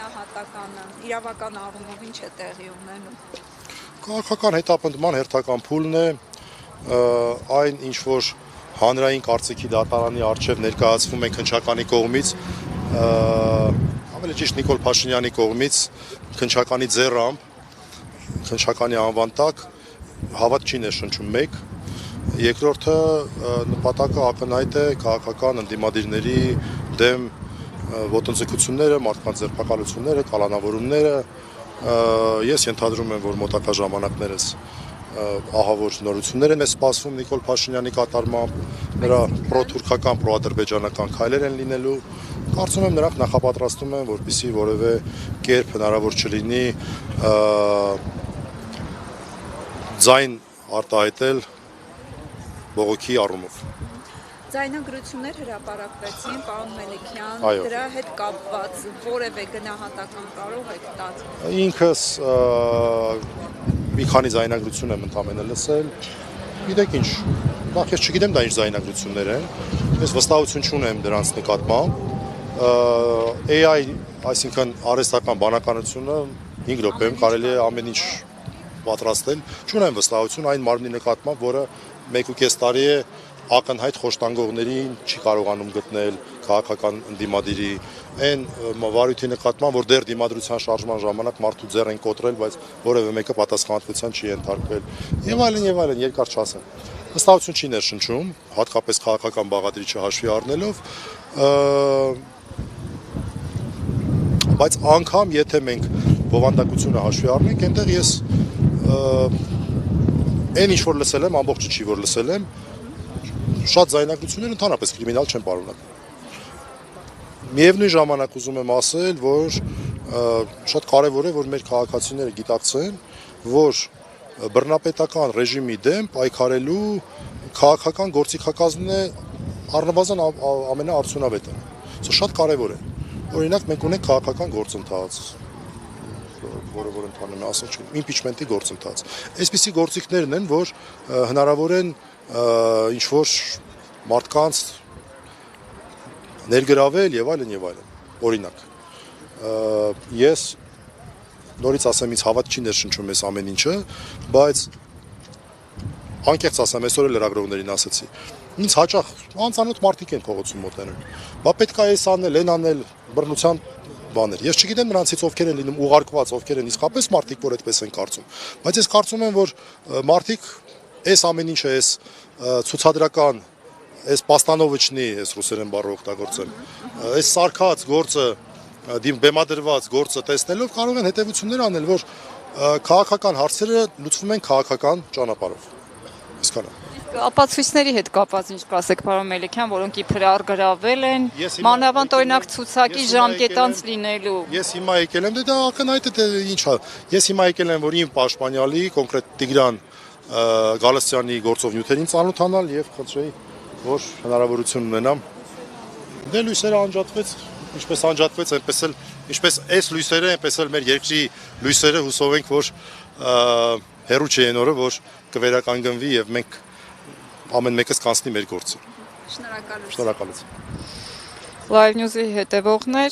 գնահատականը իրավական առումով ինչ է տեղի ունենում։ Քաղաքական հետապնդման հերթական փուլն է այն ինչ որ հանրային կարծիքի դատարանի առջև ներկայացվում է քննչականի կողմից, ավելի ճիշտ Նիկոլ Փաշինյանի կողմից քննչականի ձեռամբ, քննչականի անվան տակ հավատ չի ներշնչում մեկ, երկրորդը նպատակը ակնհայտ է քաղաքական ընդդիմադիրների դեմ ոտնձգությունները, մարդկանց ձերբակալությունները, կալանավորումները, ես ենթադրում եմ, որ մոտակա ժամանակներս ահավոր նորություններ են սպասվում Նիկոլ Փաշինյանի կատարմամբ, նրա պրոթուրքական, պրոադրբեջանական քայլեր են լինելու, կարծում եմ նրանք նախապատրաստում են, որպեսզի որևէ կերպ հնարավոր չլինի ձայն արտահայտել բողոքի առումով։ Ձայնագրություններ հրապարակվեցին, պարոն Մելիքյան, Այո։ դրա հետ կապված որևէ գնահատական կարող եք տալ։ Ինքս մի քանի ձայնագրություն եմ ընդամենը լսել, գիտեք ինչ, նախ ես չգիտեմ դա ինչ ձայնագրություններ են, ես վստահություն չունեմ դրանց նկատմամբ, AI, այսինքն արհեստական բանականությունը 5 րոպեում կարելի է ամեն ինչ պատրաստել, չունեմ վստահություն այն մարմնի նկատմամբ, որը 1.5 տարի է ակնհայտ խոշտանգողներին չի կարողանում գտնել քաղաքական ընդդիմադիրի, այն վարույթի նկատմամբ, որ դեռ դիմադրության շարժման ժամանակ մարդու ձեռ են կոտրել, բայց որևէ մեկը պատասխանատվության չի ենթարկվել, եւ այլն, երկար չասեմ։ Վստահություն չի ներշնչում, հատկապես քաղաքական բաղադրիչը հաշվի առնելով, բայց անգամ եթե մենք բովանդակությունը հաշվի առնենք, այնտեղ ես այն ինչ որ լսել եմ, ամբողջը չի որ լսել եմ, շատ ձայնագրություններ ընդհանրապես կրիմինալ չեն պարունակում։ Միևնույն ժամանակ ուզում եմ ասել, որ շատ կարևոր է, որ մեր քաղաքացիները գիտակցեն, որ բռնապետական ռեժիմի դեմ պայքարելու քաղաքական գործիքակազմն է առնվազն ամենաարդյունավետը։ Սա շատ կարևոր է։ Օրինակ մենք ունենք քաղաքական գործընթաց, որը ընթանում է, ասենք չգիտեմ, իմպիչմենտի գործընթաց։ Այսպիսի գործիքներն են, որ հնարավոր են ինչ որ մարդկանց ներգրավել եւ այլն, օրինակ ես նորից ասեմ, ինձ հավատ չի ներշնչում այս ամեն ինչը, բայց անկեղծ ասեմ, այսօր էլ լրագրողներին ասացի, ինձ հաճախ անծանոթ մարդիկ են փողոցում մոտենում, բա պետք է այս անել, այն անել, բռնության բաներ։ Ես չգիտեմ նրանցից ովքեր են լինում ուղարկված, ովքեր են իսկապես մարդիկ, որ այդպես են կարծում, բայց ես կարծում եմ, որ մարդիկ այս ամեն ինչը, այս ցուցադրական, այս պաստանովիչնի, այս ռուսերեն բառը օգտագործեմ, այս սարքած գործը, բեմադրված գործը տեսնելով կարող են հետևություններ անել, որ քաղաքական հարցերը լուծվում են քաղաքական ճանապարհով։ Իսկական։ Ապացույցների հետ կապված ինչ կասեք, պարոն Մելիքյան, որոնք իբր արգրավել են, մանավանդ օրինակ ցուցակի ժամկետանց լինելու։ Ես հիմա եկել եմ, դա ակնհայտ է, ինչ է։ Ես հիմա եկել եմ, որ իմ պաշտպանյալի, կոնկրետ Տիգրան Գալստյանի գործով նյութերին ծանոթանալ եւ խնդրեի, որ հնարավորություն ունենամ։ Դե լույսերը անջատվեց, ինչպես անջատվեց, այնպես էլ ինչպես այս լույսերը, այնպես էլ մեր երկրի լույսերը հուսով ենք, որ հերու չեն օրը, որ կվերականգնվի եւ մենք ամեն մեկս կանցնի մեր գործը։ Շնորհակալություն։ Շնորհակալություն։ Live News-ի հետևողներ